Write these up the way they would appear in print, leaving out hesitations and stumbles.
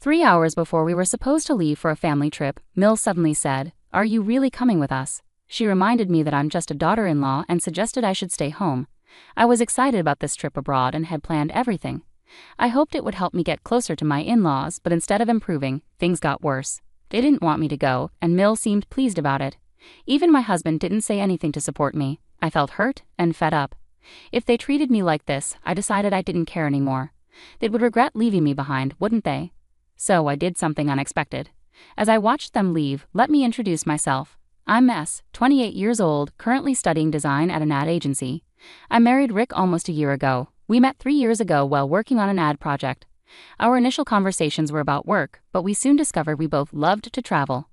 3 hours before we were supposed to leave for a family trip, Mill suddenly said, "Are you really coming with us?" She reminded me that I'm just a daughter-in-law and suggested I should stay home. I was excited about this trip abroad and had planned everything. I hoped it would help me get closer to my in-laws, but instead of improving, things got worse. They didn't want me to go, and Mill seemed pleased about it. Even my husband didn't say anything to support me. I felt hurt and fed up. If they treated me like this, I decided I didn't care anymore. They would regret leaving me behind, wouldn't they? So I did something unexpected. As I watched them leave, let me introduce myself. I'm Mess, 28 years old, currently studying design at an ad agency. I married Rick almost a year ago. We met 3 years ago while working on an ad project. Our initial conversations were about work, but we soon discovered we both loved to travel.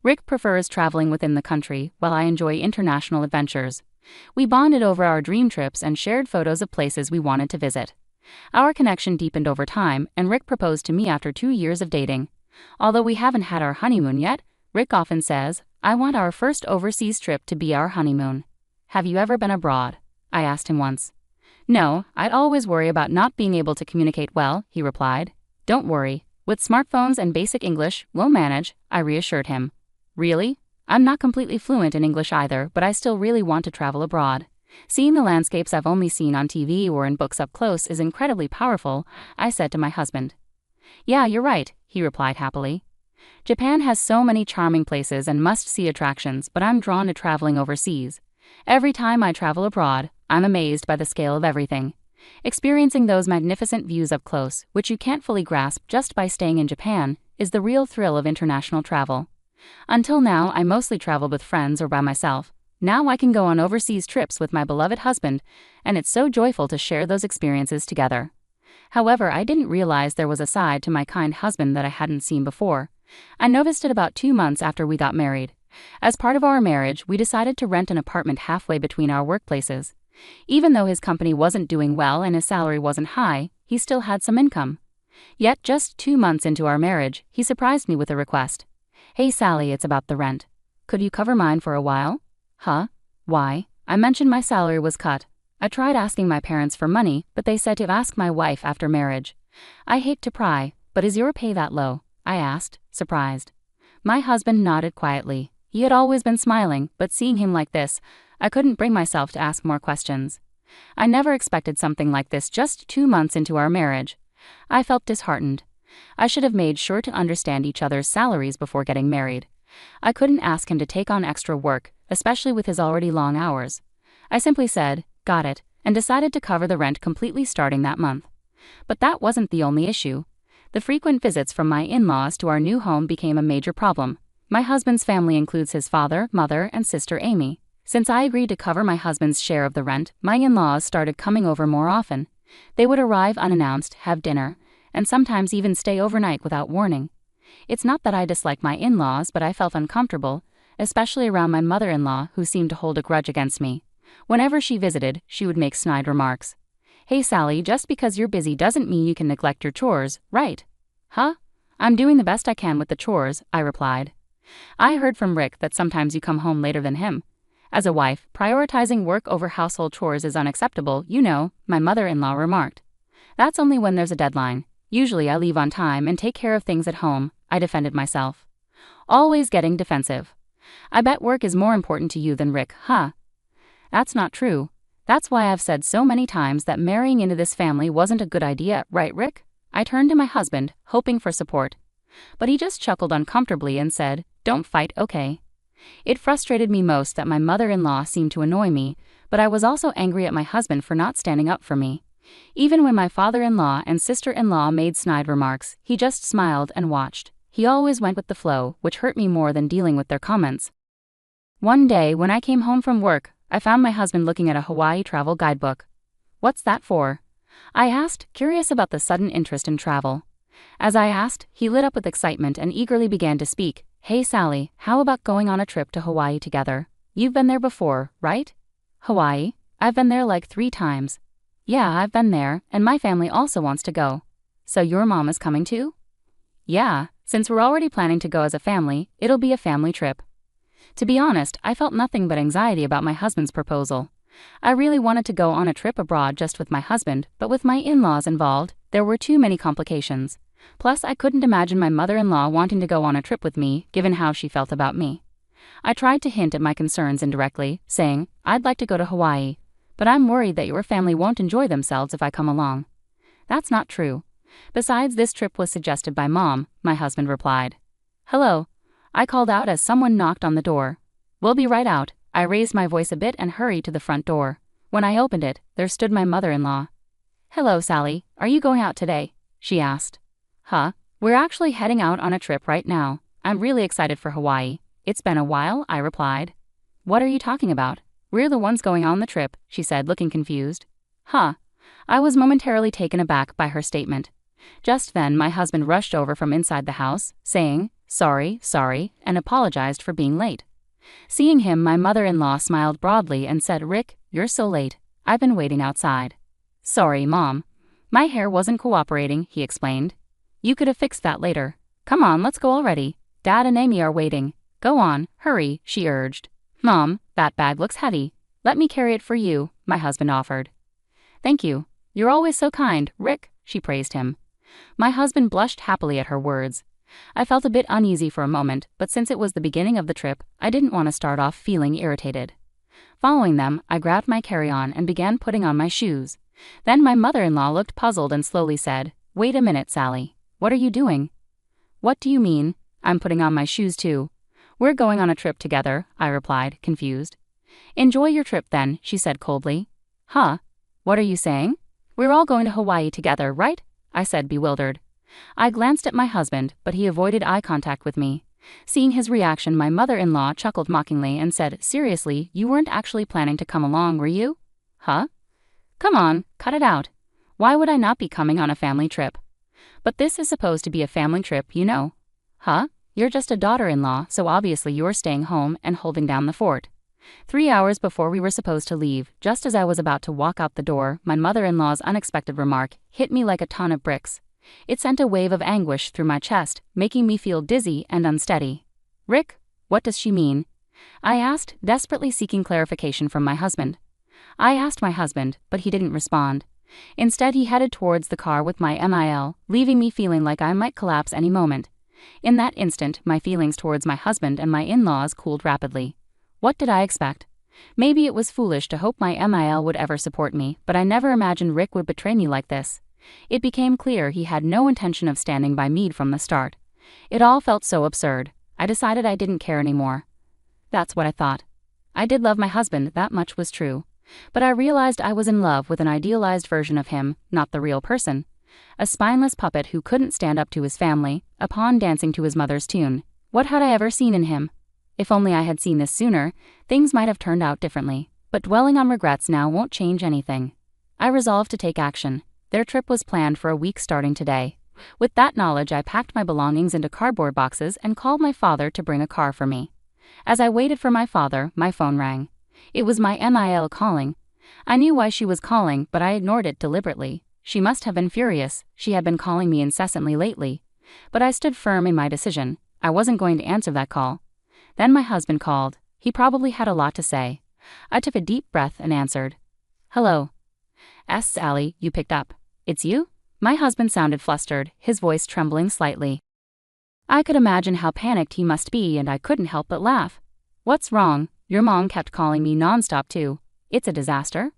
Rick prefers traveling within the country, while I enjoy international adventures. We bonded over our dream trips and shared photos of places we wanted to visit. Our connection deepened over time, and Rick proposed to me after 2 years of dating. Although we haven't had our honeymoon yet, Rick often says, "I want our first overseas trip to be our honeymoon." "Have you ever been abroad?" I asked him once. "No, I'd always worry about not being able to communicate well," he replied. "Don't worry. With smartphones and basic English, we'll manage," I reassured him. "Really? I'm not completely fluent in English either, but I still really want to travel abroad. Seeing the landscapes I've only seen on TV or in books up close is incredibly powerful," I said to my husband. "Yeah, you're right," he replied happily. "Japan has so many charming places and must-see attractions, but I'm drawn to traveling overseas. Every time I travel abroad, I'm amazed by the scale of everything. Experiencing those magnificent views up close, which you can't fully grasp just by staying in Japan, is the real thrill of international travel. Until now, I mostly traveled with friends or by myself. Now I can go on overseas trips with my beloved husband, and it's so joyful to share those experiences together." However, I didn't realize there was a side to my kind husband that I hadn't seen before. I noticed it about 2 months after we got married. As part of our marriage, we decided to rent an apartment halfway between our workplaces. Even though his company wasn't doing well and his salary wasn't high, he still had some income. Yet just 2 months into our marriage, he surprised me with a request. "Hey Sally, it's about the rent. Could you cover mine for a while?" "Huh? Why?" I mentioned my salary was cut. I tried asking my parents for money, but they said to ask my wife after marriage. I hate to pry, but is your pay that low? I asked, surprised. My husband nodded quietly. He had always been smiling, but seeing him like this, I couldn't bring myself to ask more questions. I never expected something like this just 2 months into our marriage. I felt disheartened. I should have made sure to understand each other's salaries before getting married. I couldn't ask him to take on extra work, especially with his already long hours. I simply said, "Got it," and decided to cover the rent completely starting that month. But that wasn't the only issue. The frequent visits from my in-laws to our new home became a major problem. My husband's family includes his father, mother, and sister Amy. Since I agreed to cover my husband's share of the rent, my in-laws started coming over more often. They would arrive unannounced, have dinner, and sometimes even stay overnight without warning. It's not that I dislike my in-laws, but I felt uncomfortable, especially around my mother-in-law, who seemed to hold a grudge against me. Whenever she visited, she would make snide remarks. "Hey Sally, just because you're busy doesn't mean you can neglect your chores, right?" "Huh? I'm doing the best I can with the chores," I replied. I heard from Rick that sometimes you come home later than him. As a wife, prioritizing work over household chores is unacceptable, you know, my mother-in-law remarked. "That's only when there's a deadline. Usually I leave on time and take care of things at home," I defended myself. Always getting defensive. "I bet work is more important to you than Rick, huh?" That's not true. That's why I've said so many times that marrying into this family wasn't a good idea, right Rick? I turned to my husband, hoping for support. But he just chuckled uncomfortably and said, "Don't fight, okay?" It frustrated me most that my mother-in-law seemed to annoy me, but I was also angry at my husband for not standing up for me. Even when my father-in-law and sister-in-law made snide remarks, he just smiled and watched. He always went with the flow, which hurt me more than dealing with their comments. One day, when I came home from work, I found my husband looking at a Hawaii travel guidebook. "What's that for?" I asked, curious about the sudden interest in travel. As I asked, he lit up with excitement and eagerly began to speak. "Hey Sally, how about going on a trip to Hawaii together? You've been there before, right?" "Hawaii? I've been there like 3 times. "Yeah, I've been there, and my family also wants to go." "So your mom is coming too?" "Yeah, since we're already planning to go as a family, it'll be a family trip." To be honest, I felt nothing but anxiety about my husband's proposal. I really wanted to go on a trip abroad just with my husband, but with my in-laws involved, there were too many complications. Plus, I couldn't imagine my mother-in-law wanting to go on a trip with me, given how she felt about me. I tried to hint at my concerns indirectly, saying, I'd like to go to Hawaii, but I'm worried that your family won't enjoy themselves if I come along. That's not true. Besides, this trip was suggested by Mom, my husband replied. Hello. I called out as someone knocked on the door. We'll be right out. I raised my voice a bit and hurried to the front door. When I opened it, there stood my mother-in-law. Hello, Sally. Are you going out today? She asked. Huh? We're actually heading out on a trip right now. I'm really excited for Hawaii. It's been a while, I replied. What are you talking about? We're the ones going on the trip, she said, looking confused. Huh? I was momentarily taken aback by her statement. Just then, my husband rushed over from inside the house, saying, sorry, and apologized for being late. Seeing him, my mother-in-law smiled broadly and said, Rick, you're so late. I've been waiting outside. Sorry, Mom. My hair wasn't cooperating, he explained. You could have fixed that later. Come on, let's go already. Dad and Amy are waiting. Go on, hurry, she urged. Mom, that bag looks heavy. Let me carry it for you, my husband offered. Thank you. You're always so kind, Rick, she praised him. My husband blushed happily at her words. I felt a bit uneasy for a moment, but since it was the beginning of the trip, I didn't want to start off feeling irritated. Following them, I grabbed my carry-on and began putting on my shoes. Then my mother-in-law looked puzzled and slowly said, Wait a minute, Sally. What are you doing? What do you mean? I'm putting on my shoes too. We're going on a trip together, I replied, confused. Enjoy your trip then, she said coldly. Huh? What are you saying? We're all going to Hawaii together, right? I said, bewildered. I glanced at my husband, but he avoided eye contact with me. Seeing his reaction, my mother-in-law chuckled mockingly and said, Seriously, you weren't actually planning to come along, were you? Huh? Come on, cut it out. Why would I not be coming on a family trip? But this is supposed to be a family trip, you know. Huh? You're just a daughter-in-law, so obviously you're staying home and holding down the fort. 3 hours before we were supposed to leave, just as I was about to walk out the door, my mother-in-law's unexpected remark hit me like a ton of bricks. It sent a wave of anguish through my chest, making me feel dizzy and unsteady. Rick, what does she mean? I asked, desperately seeking clarification from my husband. I asked my husband, but he didn't respond. Instead, he headed towards the car with my MIL, leaving me feeling like I might collapse any moment. In that instant, my feelings towards my husband and my in-laws cooled rapidly. What did I expect? Maybe it was foolish to hope my MIL would ever support me, but I never imagined Rick would betray me like this. It became clear he had no intention of standing by me from the start. It all felt so absurd. I decided I didn't care anymore. That's what I thought. I did love my husband, that much was true. But I realized I was in love with an idealized version of him, not the real person. A spineless puppet who couldn't stand up to his family, a pawn dancing to his mother's tune. What had I ever seen in him? If only I had seen this sooner, things might have turned out differently. But dwelling on regrets now won't change anything. I resolved to take action. Their trip was planned for a week starting today. With that knowledge, I packed my belongings into cardboard boxes and called my father to bring a car for me. As I waited for my father, my phone rang. It was my MIL calling. I knew why she was calling, but I ignored it deliberately. She must have been furious. She had been calling me incessantly lately. But I stood firm in my decision. I wasn't going to answer that call. Then my husband called. He probably had a lot to say. I took a deep breath and answered. Hello. Sally, you picked up. It's you? My husband sounded flustered, his voice trembling slightly. I could imagine how panicked he must be, and I couldn't help but laugh. What's wrong? Your mom kept calling me nonstop too. It's a disaster.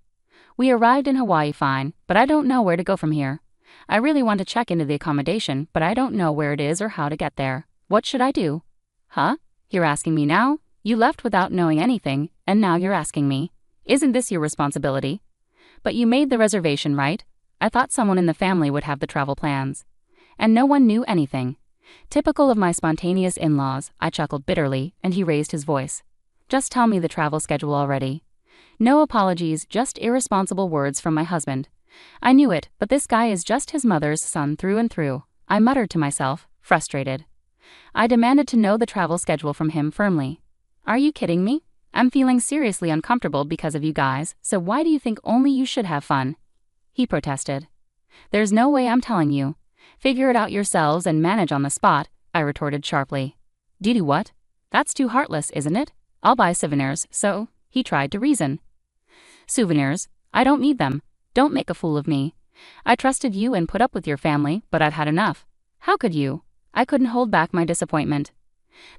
We arrived in Hawaii fine, but I don't know where to go from here. I really want to check into the accommodation, but I don't know where it is or how to get there. What should I do? Huh? You're asking me now? You left without knowing anything, and now you're asking me. Isn't this your responsibility? But you made the reservation, right? I thought someone in the family would have the travel plans. And no one knew anything. Typical of my spontaneous in-laws, I chuckled bitterly, and he raised his voice. Just tell me the travel schedule already. No apologies, just irresponsible words from my husband. I knew it, but this guy is just his mother's son through and through, I muttered to myself, frustrated. I demanded to know the travel schedule from him firmly. Are you kidding me? I'm feeling seriously uncomfortable because of you guys, so why do you think only you should have fun? He protested. There's no way I'm telling you. Figure it out yourselves and manage on the spot, I retorted sharply. Do what? That's too heartless, isn't it? I'll buy souvenirs, so, he tried to reason. Souvenirs? I don't need them. Don't make a fool of me. I trusted you and put up with your family, but I've had enough. How could you? I couldn't hold back my disappointment.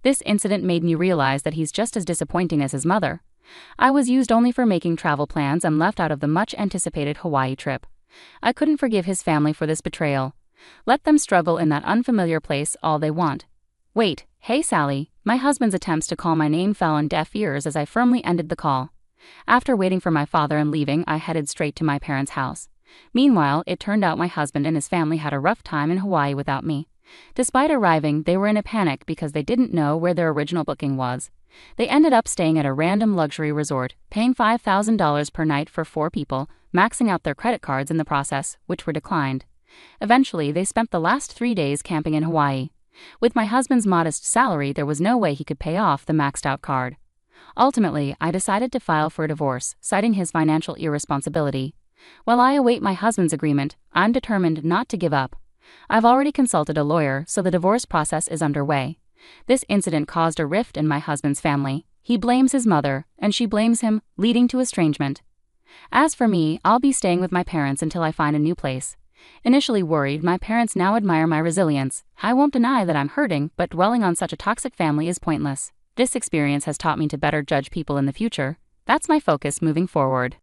This incident made me realize that he's just as disappointing as his mother. I was used only for making travel plans and left out of the much-anticipated Hawaii trip. I couldn't forgive his family for this betrayal. Let them struggle in that unfamiliar place all they want. Wait, hey Sally, my husband's attempts to call my name fell on deaf ears as I firmly ended the call. After waiting for my father and leaving, I headed straight to my parents' house. Meanwhile, it turned out my husband and his family had a rough time in Hawaii without me. Despite arriving, they were in a panic because they didn't know where their original booking was. They ended up staying at a random luxury resort, paying $5,000 per night for 4 people, maxing out their credit cards in the process, which were declined. Eventually, they spent the last 3 days camping in Hawaii. With my husband's modest salary, there was no way he could pay off the maxed-out card. Ultimately, I decided to file for a divorce, citing his financial irresponsibility. While I await my husband's agreement, I'm determined not to give up. I've already consulted a lawyer, so the divorce process is underway. This incident caused a rift in my husband's family. He blames his mother, and she blames him, leading to estrangement. As for me, I'll be staying with my parents until I find a new place. Initially worried, my parents now admire my resilience. I won't deny that I'm hurting, but dwelling on such a toxic family is pointless. This experience has taught me to better judge people in the future. That's my focus moving forward.